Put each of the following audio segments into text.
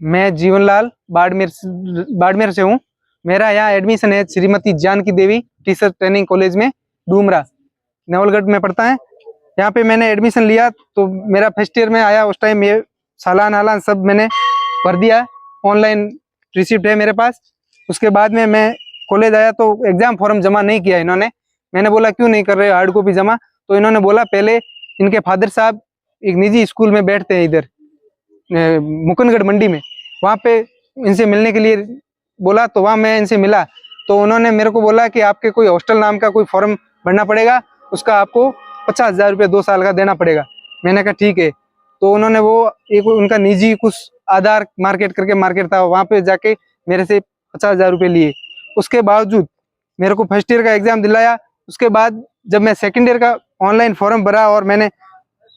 मैं जीवनलाल बाड़मेर से हूँ। मेरा यहाँ एडमिशन है श्रीमती जानकी देवी टीचर ट्रेनिंग कॉलेज में, डूमरा नवलगढ़ में पढ़ता है। यहाँ पे मैंने एडमिशन लिया तो मेरा फर्स्ट ईयर में आया, उस टाइम ये सालान सब मैंने भर दिया, ऑनलाइन रिसिप्ट है मेरे पास। उसके बाद में मैं कॉलेज आया तो एग्जाम फॉर्म जमा नहीं किया इन्होंने। मैंने बोला क्यों नहीं कर रहे हार्ड कॉपी जमा, तो इन्होंने बोला पहले इनके फादर साहब एक निजी स्कूल में बैठते हैं इधर मुकुंदगढ़ मंडी में, वहाँ पे इनसे मिलने के लिए बोला, तो वहाँ मैं इनसे मिला तो उन्होंने मेरे को बोला कि आपके कोई हॉस्टल नाम का कोई फॉर्म भरना पड़ेगा, उसका आपको 50,000 रुपये 2 साल का देना पड़ेगा। मैंने कहा ठीक है। तो उन्होंने वो एक उनका निजी कुछ आधार मार्केट करके मार्केट था, वहाँ पे जाके मेरे से 50,000 रुपये लिए। उसके बावजूद मेरे को फर्स्ट ईयर का एग्जाम दिलाया। उसके बाद जब मैं सेकेंड ईयर का ऑनलाइन फॉर्म भरा और मैंने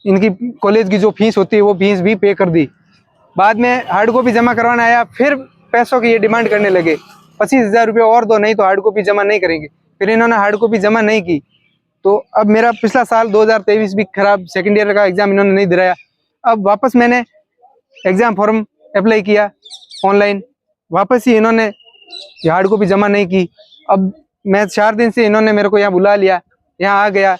इनकी कॉलेज की जो फीस होती है वो फीस भी पे कर दी। बाद में हार्ड कॉपी जमा करवाना आया, फिर पैसों की ये डिमांड करने लगे, 25,000 रुपये और दो, नहीं तो हार्ड कॉपी जमा नहीं करेंगे। फिर इन्होंने हार्ड कॉपी जमा नहीं की, तो अब मेरा पिछला साल 2023 भी खराब, सेकेंड ईयर का एग्जाम इन्होंने नहीं दिलाया। अब वापस मैंने एग्जाम फॉर्म अप्लाई किया ऑनलाइन, वापस ही इन्होंने हार्ड कॉपी जमा नहीं की। अब मैं 4 दिन से इन्होंने मेरे को यहाँ बुला लिया, यहाँ आ गया,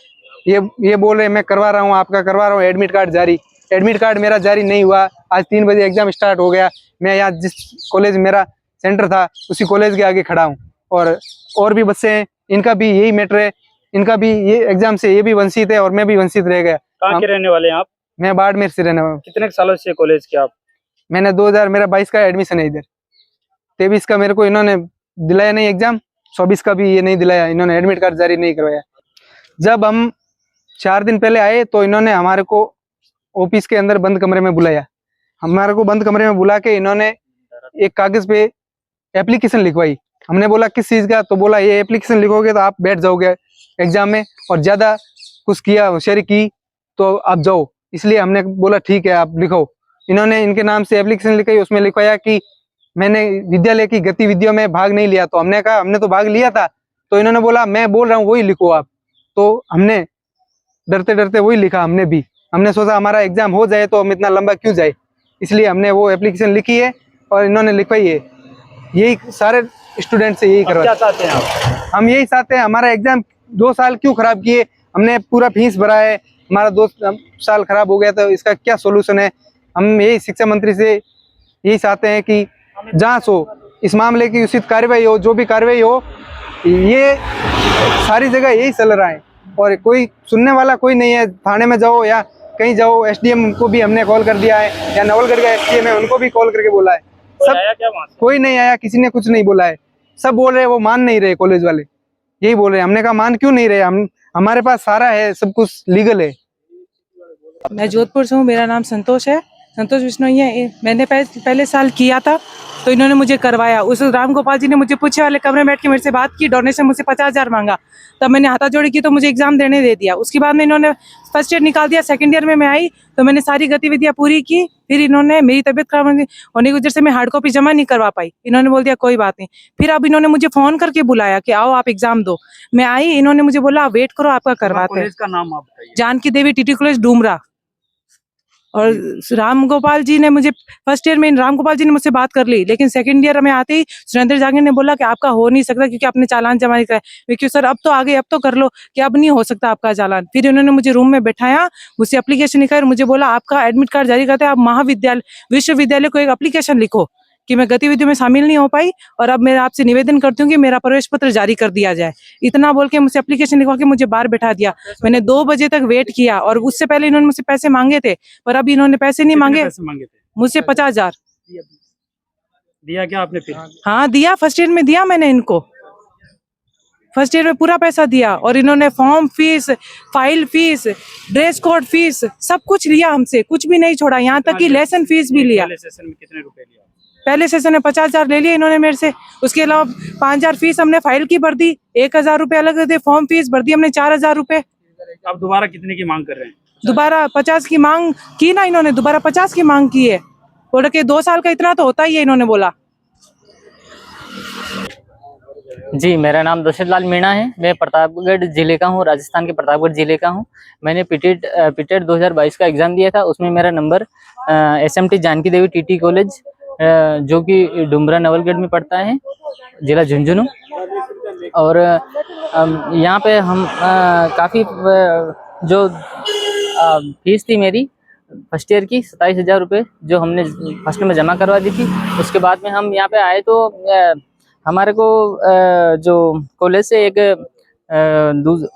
ये बोल रहे मैं करवा रहा हूँ, आपका करवा रहा हूँ, एडमिट कार्ड जारी। एडमिट कार्ड मेरा जारी नहीं हुआ। आज 3 बजे एग्जाम स्टार्ट हो गया, मैं यहाँ जिस कॉलेज मेरा सेंटर था उसी कॉलेज के आगे खड़ा हूँ, और भी बच्चे हैं, इनका भी यही मैटर है, इनका भी ये एग्जाम से ये भी वंचित है और मैं भी वंचित रह गया। कहाँ के रहने वाले हैं आप? मैं बाड़मेर से रहने वाला हूँ। कितने सालों से कॉलेज के आप? मैंने 2022 का एडमिशन है इधर, 23 का मेरे को इन्होंने दिलाया नहीं एग्जाम, 24 का भी ये नहीं दिलाया, इन्होंने एडमिट कार्ड जारी नहीं करवाया। जब हम 4 दिन पहले आए तो इन्होंने हमारे को ऑफिस के अंदर बंद कमरे में बुलाया। हमारे को बंद कमरे में बुला के इन्होंने एक कागज पे एप्लीकेशन लिखवाई। हमने बोला किस चीज़ का, तो बोला ये एप्लीकेशन लिखोगे तो आप बैठ जाओगे एग्जाम में, और ज़्यादा कुछ किया होशियारी की तो आप जाओ। इसलिए हमने बोला ठीक है आप लिखो। इन्होंने इनके नाम से एप्लीकेशन लिखाई, उसमें लिखवाया कि मैंने विद्यालय की गतिविधियों में भाग नहीं लिया। तो हमने कहा हमने तो भाग लिया था। तो इन्होंने बोला मैं बोल रहा हूँ वही लिखो आप। तो हमने डरते डरते वही लिखा। हमने सोचा हमारा एग्जाम हो जाए तो हम इतना लंबा क्यों जाए, इसलिए हमने वो एप्लीकेशन लिखी है और इन्होंने लिखवाई है। यही सारे स्टूडेंट से यही करवा। क्या चाहते हैं आप? हम यही चाहते हैं, हमारा एग्जाम 2 साल क्यों खराब किए, हमने पूरा फीस भरा है, हमारा 2 साल खराब हो गया, तो इसका क्या सोल्यूशन है। हम यही शिक्षा मंत्री से यही चाहते हैं कि जांच हो, इस मामले की उचित कार्रवाई हो, जो भी कार्रवाई हो। ये सारी जगह यही चल रहा है और कोई सुनने वाला कोई नहीं है। थाने में जाओ या कहीं जाओ, एसडीएम को भी हमने कॉल कर दिया है, या नवलगढ़ का एसडीएम है उनको भी कॉल करके बोला है, सब कोई नहीं आया, किसी ने कुछ नहीं बोला है। सब बोल रहे हैं वो मान नहीं रहे, कॉलेज वाले यही बोल रहे हैं। हमने कहा मान क्यों नहीं रहे, हमारे पास सारा है, सब कुछ लीगल है। मैं जोधपुर से हूँ, मेरा नाम संतोष है, संतोष बिश्नोई है। मैंने पहले साल किया था तो इन्होंने मुझे करवाया। उस राम गोपाल जी ने मुझे पूछे वाले कमरे में बैठ के मेरे से बात की, डोनेशन मुझसे 50,000 मांगा, तब मैंने हाथाजोड़ी की तो मुझे एग्जाम देने दे दिया। उसके बाद में इन्होंने फर्स्ट ईयर निकाल दिया, सेकंड ईयर में मैं आई तो मैंने सारी गतिविधियां पूरी की। फिर इन्होंने मेरी तबीयत खराब होने की वजह से मैं हार्ड कॉपी जमा नहीं करवा पाई। इन्होंने बोल दिया कोई बात नहीं। फिर अब इन्होंने मुझे फोन करके बुलाया कि आओ आप एग्जाम दो। मैं आई, इन्होंने मुझे बोला वेट करो आपका करवाते हैं। कॉलेज का नाम आप बताइए। जानकी देवी टीटी कॉलेज डूमरा। और राम गोपाल जी ने मुझे फर्स्ट ईयर में राम गोपाल जी ने मुझसे बात कर ली, लेकिन सेकंड ईयर में आते ही सुरेंद्र जांगिड़ ने बोला कि आपका हो नहीं सकता क्योंकि आपने चालान जमा नहीं कराया। मैं क्यों सर, अब तो आगे, अब तो कर लो, कि अब नहीं हो सकता आपका चालान। फिर इन्होंने मुझे रूम में बैठाया, मुझसे एप्लीकेशन लिखा और मुझे बोला आपका एडमिट कार्ड जारी करते हैं, आप महाविद्यालय विश्वविद्यालय को एक एप्लीकेशन लिखो कि मैं गतिविधियों में शामिल नहीं हो पाई और अब मैं आपसे निवेदन करती हूँ कि मेरा प्रवेश पत्र जारी कर दिया जाए। इतना बोल के मुझसे एप्लीकेशन लिखवा के मुझे बाहर बैठा दिया। मैंने 2 बजे तक वेट किया और उससे पहले इन्होंने मुझसे पैसे मांगे थे, पर अभी इन्होंने पैसे नहीं मांगे मुझसे। 50,000 दिया क्या आपने फिर? हाँ दिया, फर्स्ट ईयर में दिया मैंने इनको, फर्स्ट ईयर में पूरा पैसा दिया। और इन्होंने form fees, file fees, dress code fees, सब कुछ लिया हमसे, कुछ भी नहीं छोड़ा, यहाँ तक कि लेसन फीस भी लिया। पहले सेशन में कितने रुपए लिया? पहले सेशन में 50,000 ले लिए इन्होंने मेरे से। उसके अलावा 5,000 फीस हमने फाइल की भर दी, 1,000 रुपए अलग थे, फॉर्म फीस भर दी हमने 4,000 रुपए। आप दोबारा कितने की मांग कर रहे हैं? दोबारा 50 की मांग की ना इन्होंने, दोबारा 50 की मांग की है। बोल के 2 साल का इतना तो होता ही है, इन्होंने बोला। जी, मेरा नाम दशरथ लाल मीणा है, मैं प्रतापगढ़ जिले का हूँ, राजस्थान के प्रतापगढ़ जिले का हूँ। मैंने पीटेट 2022 का एग्ज़ाम दिया था, उसमें मेरा नंबर SMT जानकी देवी टीटी कॉलेज जो कि डुमरा नवलगढ़ में पड़ता है, जिला झुंझुनू। और यहाँ पे हम काफ़ी जो फीस थी मेरी फर्स्ट ईयर की 27,000 रुपये जो हमने फर्स्ट में जमा करवा दी थी। उसके बाद में हम यहाँ पे आए तो हमारे को जो कॉलेज से एक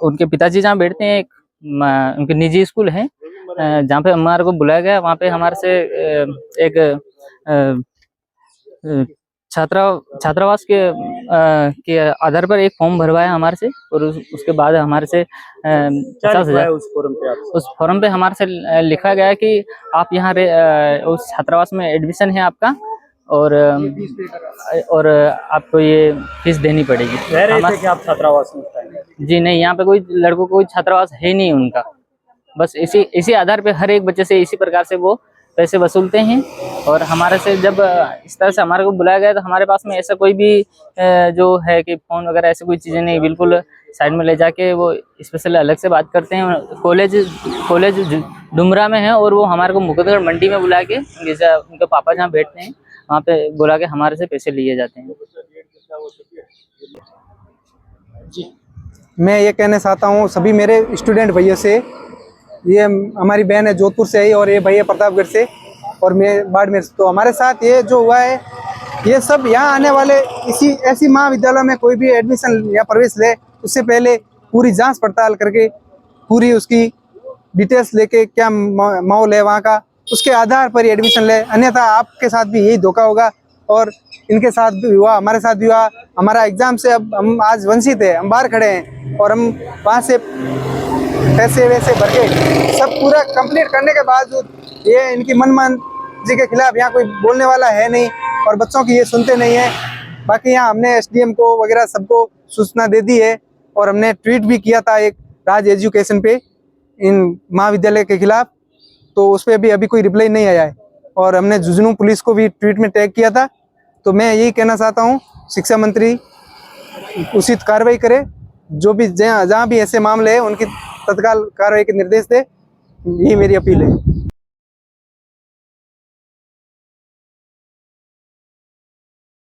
उनके पिताजी जहाँ बैठते हैं, उनके निजी स्कूल है जहाँ पे हमारे को बुलाया गया। वहाँ पे हमारे से एक छात्रावास के आधार पर एक फॉर्म भरवाया हमारे से, और उसके बाद हमारे से 50,000 उस फोरम पे आप उस फॉर्म पे हमारे से लिखा गया है कि आप यहाँ उस छात्रावास में एडमिशन है आपका, और आपको ये फीस देनी पड़ेगी। कह रहे थे कि आप छात्रावास में हैं। जी नहीं, यहाँ पे कोई लड़कों को कोई छात्रावास है नहीं उनका। बस इसी आधार पे हर एक बच्चे से इसी प्रकार से वो पैसे वसूलते हैं। और हमारे से जब इस तरह से हमारे को बुलाया गया तो हमारे पास में ऐसा कोई भी जो है कि फ़ोन वगैरह ऐसी कोई चीज़ें नहीं, बिल्कुल साइड में ले जाके वो स्पेशल अलग से बात करते हैं। कॉलेज डुमरा में है, और वो हमारे को मुकद्दर मंडी में बुला के उनके पापा जहाँ बैठते हैं वहाँ पे बुला के हमारे से पैसे लिए जाते हैं। मैं ये कहना चाहता हूँ सभी मेरे स्टूडेंट भैया से, ये हमारी बहन है जोधपुर से आई और ये भैया प्रतापगढ़ से और मैं बाड़मेर से। तो हमारे साथ ये जो हुआ है, ये सब यहाँ आने वाले ऐसी महाविद्यालय में कोई भी एडमिशन या प्रवेश ले उससे पहले पूरी जांच पड़ताल करके पूरी उसकी डिटेल्स लेके क्या माहौल है वहाँ का, उसके आधार पर ही एडमिशन ले, अन्यथा आपके साथ भी यही धोखा होगा। और इनके साथ भी हुआ, हमारे साथ भी हुआ। हमारा एग्जाम से अब हम आज वंचित है, हम बाहर खड़े हैं और हम वहाँ से पैसे वैसे भर के सब पूरा कंप्लीट करने के बावजूद ये इनकी मनमान जी के खिलाफ यहाँ कोई बोलने वाला है नहीं और बच्चों की ये सुनते नहीं है। बाकी यहाँ हमने एसडीएम को वगैरह सबको सूचना दे दी है और हमने ट्वीट भी किया था एक राज एजुकेशन पे इन महाविद्यालय के खिलाफ, तो उस पर भी अभी कोई रिप्लाई नहीं आया है। और हमने झुंझुनू पुलिस को भी ट्वीट में टैग किया था। तो मैं यही कहना चाहता हूँ शिक्षा मंत्री उचित कार्रवाई करे, जो भी जहाँ भी ऐसे मामले हैं उनकी तत्काल कार्रवाई के निर्देश दे, यही मेरी अपील है।